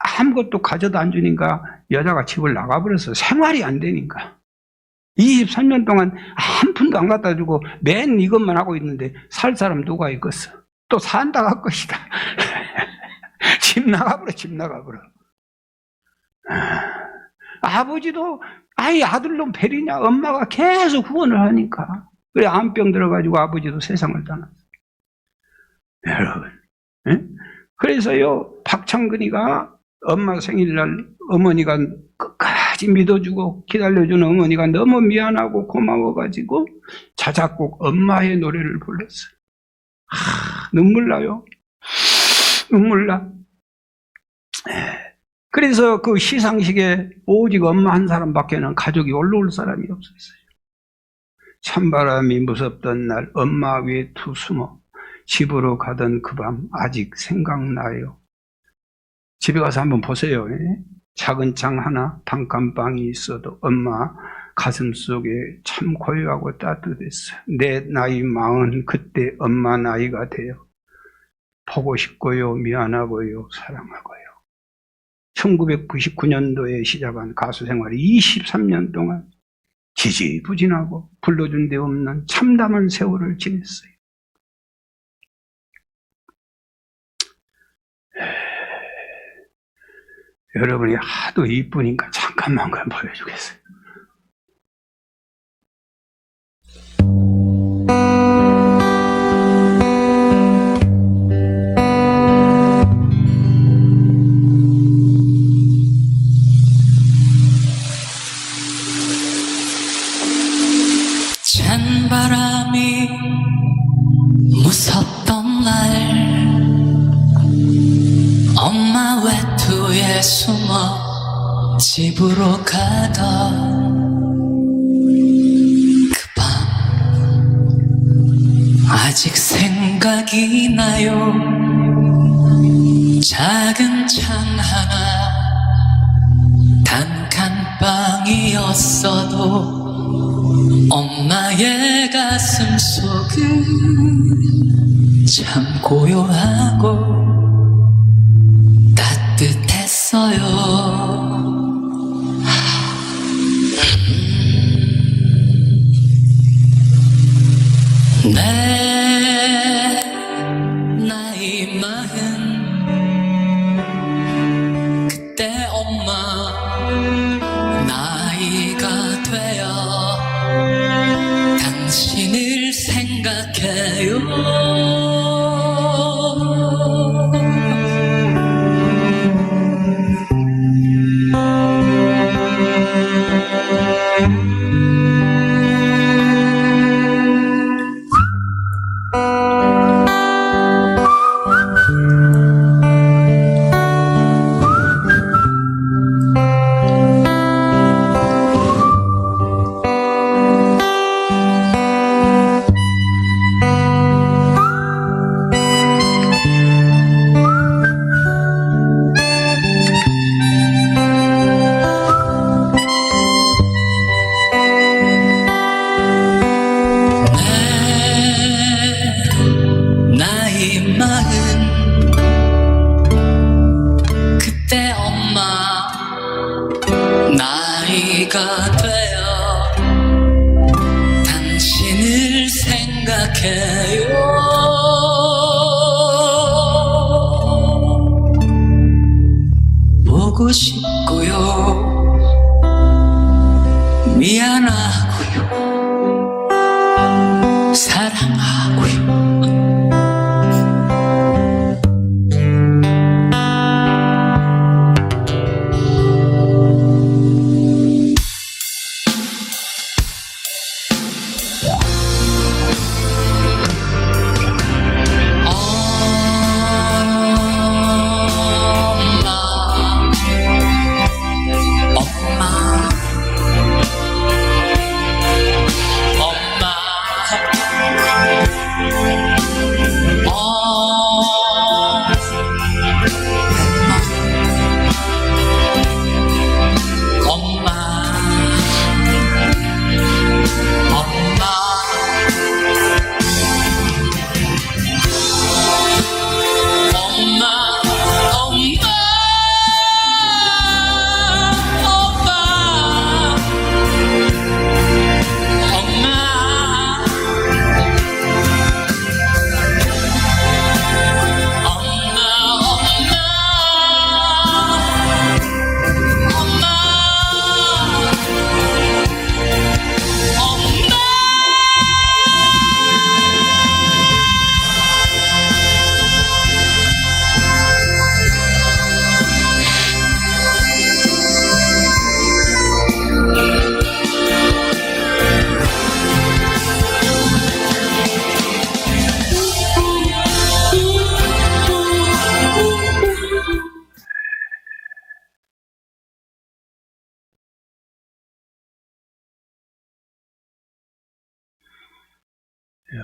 아무것도 가져다 안 주니까 여자가 집을 나가버렸어. 생활이 안 되니까. 23년 동안 한 푼도 안 갖다 주고 맨 이것만 하고 있는데 살 사람 누가 있겠어? 또 산다 갈 것이다. 집 나가버려. 아버지도 아이 아들놈 베리냐? 엄마가 계속 후원을 하니까. 그래, 암병 들어가지고 아버지도 세상을 떠났어. 여러분. 에? 그래서요, 박창근이가 엄마 생일날 어머니가 끝까지 믿어주고 기다려주는 어머니가 너무 미안하고 고마워가지고 자작곡 엄마의 노래를 불렀어요. 눈물 나요. 눈물 나. 그래서 그 시상식에 오직 엄마 한 사람밖에는 가족이 올라올 사람이 없었어요. 찬바람이 무섭던 날 엄마 위에 툭 숨어 집으로 가던 그 밤 아직 생각나요. 집에 가서 한번 보세요. 작은 장 하나 단칸방이 있어도 엄마 가슴 속에 참 고요하고 따뜻했어요. 내 나이 40 그때 엄마 나이가 돼요. 보고 싶고요, 미안하고요, 사랑하고요. 1999년도에 시작한 가수 생활이 23년 동안 지지부진하고 불러준 데 없는 참담한 세월을 지냈어요. 여러분이 하도 이쁘니까 잠깐만 그냥 보여주겠어요. 찬바람이 무섭던 날 엄마 외투에 숨어 집으로 가던 그 밤 아직 생각 생각이 나요. 작은 창 하나 단칸방이었어도 엄마의 가슴 속은 참 고요하고 따뜻했어요. 내 나이 40, 그때 엄마 나이가 되어 당신을 생각해요. 나이 40, 그때 엄마 나이가 되어 당신을 생각해요. 보고 싶고요, 미안하고요, 사랑하고요.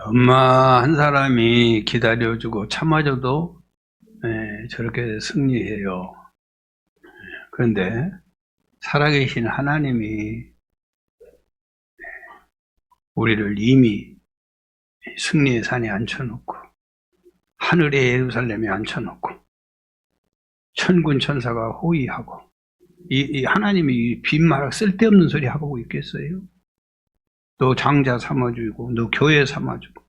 엄마 한 사람이 기다려주고 참아줘도 저렇게 승리해요. 그런데 살아계신 하나님이 우리를 이미 승리의 산에 앉혀놓고 하늘의 예루살렘에 앉혀놓고 천군 천사가 호위하고 이 하나님이 빈말 쓸데없는 소리 하고 있겠어요? 너 장자 삼아주고 너 교회 삼아주고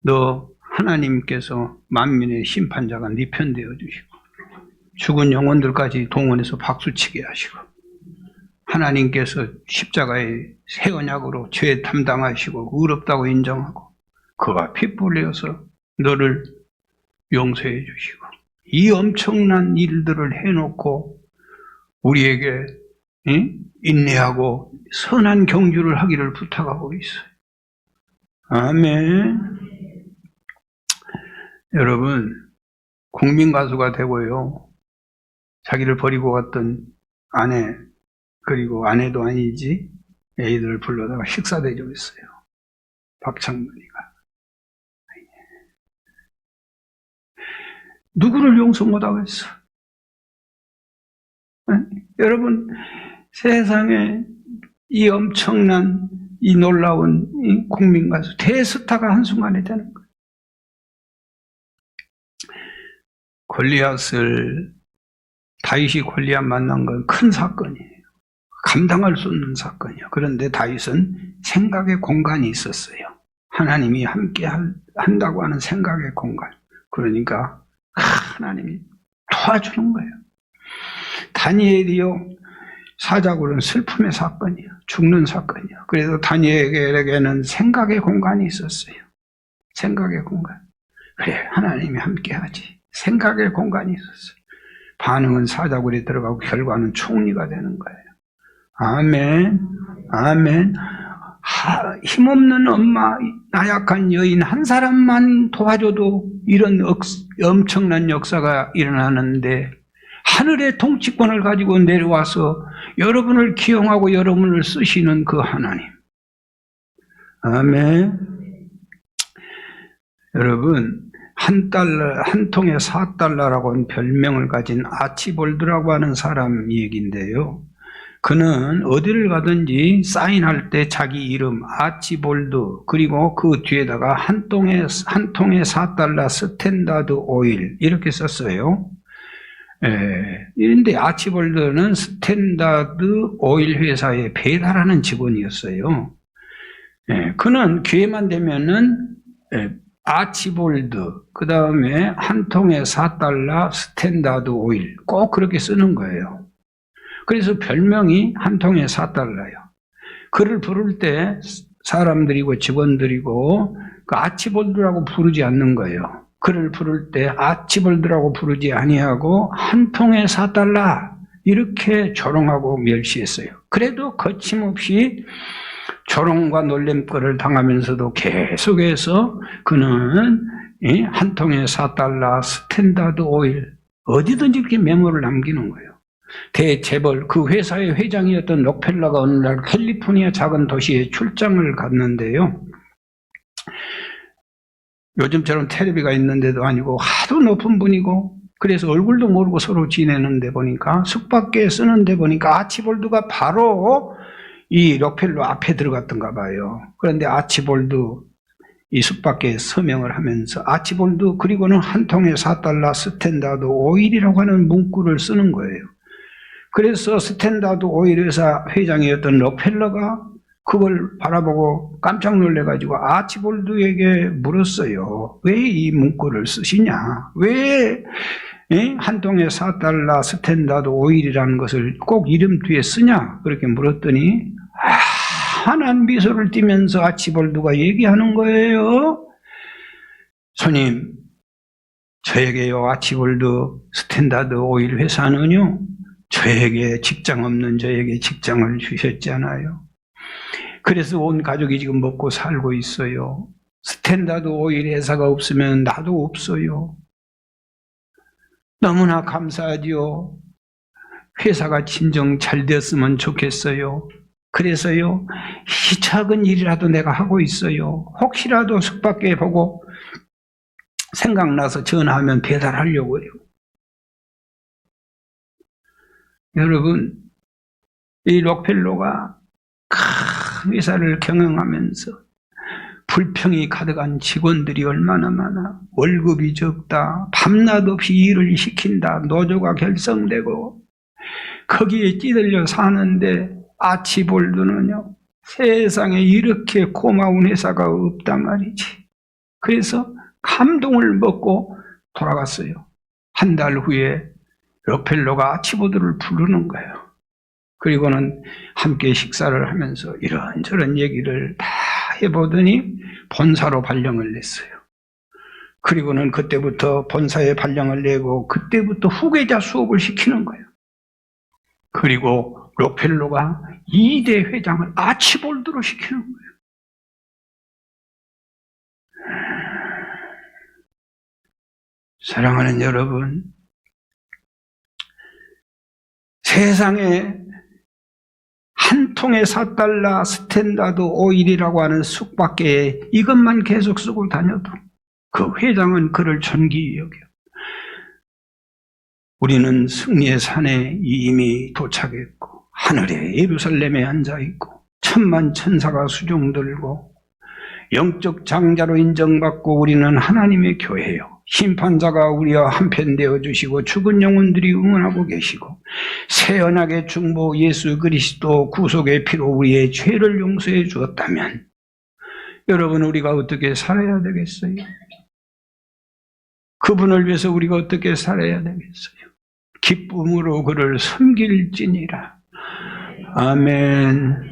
너 하나님께서 만민의 심판자가 네 편 되어주시고 죽은 영혼들까지 동원해서 박수치게 하시고 하나님께서 십자가의 새 언약으로 죄 담당하시고 의롭다고 인정하고 그가 피 흘려서 너를 용서해 주시고 이 엄청난 일들을 해놓고 우리에게 인내하고 선한 경주를 하기를 부탁하고 있어요. 아멘. 여러분, 국민가수가 되고요, 자기를 버리고 갔던 아내, 그리고 아내도 아니지 애들을 불러다가 식사 대접했어요. 박창문이가. 누구를 용서 못하겠어? 여러분, 세상에 이 엄청난 이 놀라운 이 국민 가수 대스타가 한순간에 되는 거예요. 다윗이 골리앗 만난 건 큰 사건이에요. 감당할 수 없는 사건이에요. 그런데 다윗은 생각의 공간이 있었어요. 하나님이 함께 한다고 하는 생각의 공간. 그러니까 하나님이 도와주는 거예요. 다니엘이요, 사자굴은 슬픔의 사건이에요. 죽는 사건이에요. 그래서 다니엘에게는 생각의 공간이 있었어요. 생각의 공간. 그래, 하나님이 함께 하지. 생각의 공간이 있었어요. 반응은 사자굴에 들어가고 결과는 총리가 되는 거예요. 아멘. 아멘. 힘없는 엄마, 나약한 여인 한 사람만 도와줘도 이런 엄청난 역사가 일어나는데, 하늘의 통치권을 가지고 내려와서 여러분을 기용하고 여러분을 쓰시는 그 하나님. 아멘. 여러분, 한 통에 4달러라고 하는 별명을 가진 아치볼드라고 하는 사람 얘기인데요. 그는 어디를 가든지 사인할 때 자기 이름 아치볼드, 그리고 그 뒤에다가 한 통에 4달러 스탠다드 오일 이렇게 썼어요. 그런데 아치볼드는 스탠다드 오일 회사에 배달하는 직원이었어요. 그는 기회만 되면은 아치볼드, 그 다음에 한 통에 4달러 스탠다드 오일 꼭 그렇게 쓰는 거예요. 그래서 별명이 한 통에 4달러예요. 그를 부를 때 사람들이고 직원들이고 그 아치볼드라고 부르지 않는 거예요. 그를 부를 때 아치볼드라고 부르지 아니하고 한 통에 4달러 이렇게 조롱하고 멸시했어요. 그래도 거침없이 조롱과 놀림거리를 당하면서도 계속해서 그는 한 통에 4달러 스탠다드 오일 어디든지 이렇게 메모를 남기는 거예요. 대재벌, 그 회사의 회장이었던 록펠러가 어느 날 캘리포니아 작은 도시에 출장을 갔는데요. 요즘처럼 텔레비가 있는데도 아니고 하도 높은 분이고, 그래서 얼굴도 모르고 서로 지내는데 보니까 숙박계 쓰는데 보니까 아치볼드가 바로 이 록펠러 앞에 들어갔던가 봐요. 그런데 아치볼드 이 숙박계에 서명을 하면서 아치볼드 그리고는 한 통에 4달러 스탠다드 오일이라고 하는 문구를 쓰는 거예요. 그래서 스탠다드 오일 회사 회장이었던 록펠러가 그걸 바라보고 깜짝 놀래가지고 아치볼드에게 물었어요. 왜 이 문구를 쓰시냐? 왜 한 통에 4달러 스탠다드 오일이라는 것을 꼭 이름 뒤에 쓰냐? 그렇게 물었더니 환한 미소를 띠면서 아치볼드가 얘기하는 거예요. 손님, 저에게요, 아치볼드 스탠다드 오일 회사는요, 저에게 직장 없는 저에게 직장을 주셨잖아요. 그래서 온 가족이 지금 먹고 살고 있어요. 스탠다드 오일 회사가 없으면 나도 없어요. 너무나 감사하지요. 회사가 진정 잘 됐으면 좋겠어요. 그래서요, 이 작은 일이라도 내가 하고 있어요. 혹시라도 숙박계 보고 생각나서 전화하면 배달하려고요. 여러분, 이 록펠러가 큰 회사를 경영하면서 불평이 가득한 직원들이 얼마나 많아. 월급이 적다. 밤낮 없이 일을 시킨다. 노조가 결성되고 거기에 찌들려 사는데 아치볼드는요, 세상에 이렇게 고마운 회사가 없단 말이지. 그래서 감동을 먹고 돌아갔어요. 한 달 후에 록펠러가 아치볼드를 부르는 거예요. 그리고는 함께 식사를 하면서 이런저런 얘기를 다 해보더니 본사로 발령을 냈어요. 그리고는 그때부터 본사에 발령을 내고 그때부터 후계자 수업을 시키는 거예요. 그리고 록펠러가 2대 회장을 아치볼드로 시키는 거예요. 사랑하는 여러분, 세상에 한 통에 4달러 스탠다드 오일이라고 하는 숙박계에 이것만 계속 쓰고 다녀도 그 회장은 그를 존귀히 여겨. 우리는 승리의 산에 이미 도착했고 하늘의 예루살렘에 앉아있고 천만 천사가 수종 들고 영적 장자로 인정받고 우리는 하나님의 교회요. 심판자가 우리와 한편 되어주시고 죽은 영혼들이 응원하고 계시고 새 언약의 중보 예수 그리스도 구속의 피로 우리의 죄를 용서해 주었다면 여러분 우리가 어떻게 살아야 되겠어요? 그분을 위해서 우리가 어떻게 살아야 되겠어요? 기쁨으로 그를 섬길지니라. 아멘.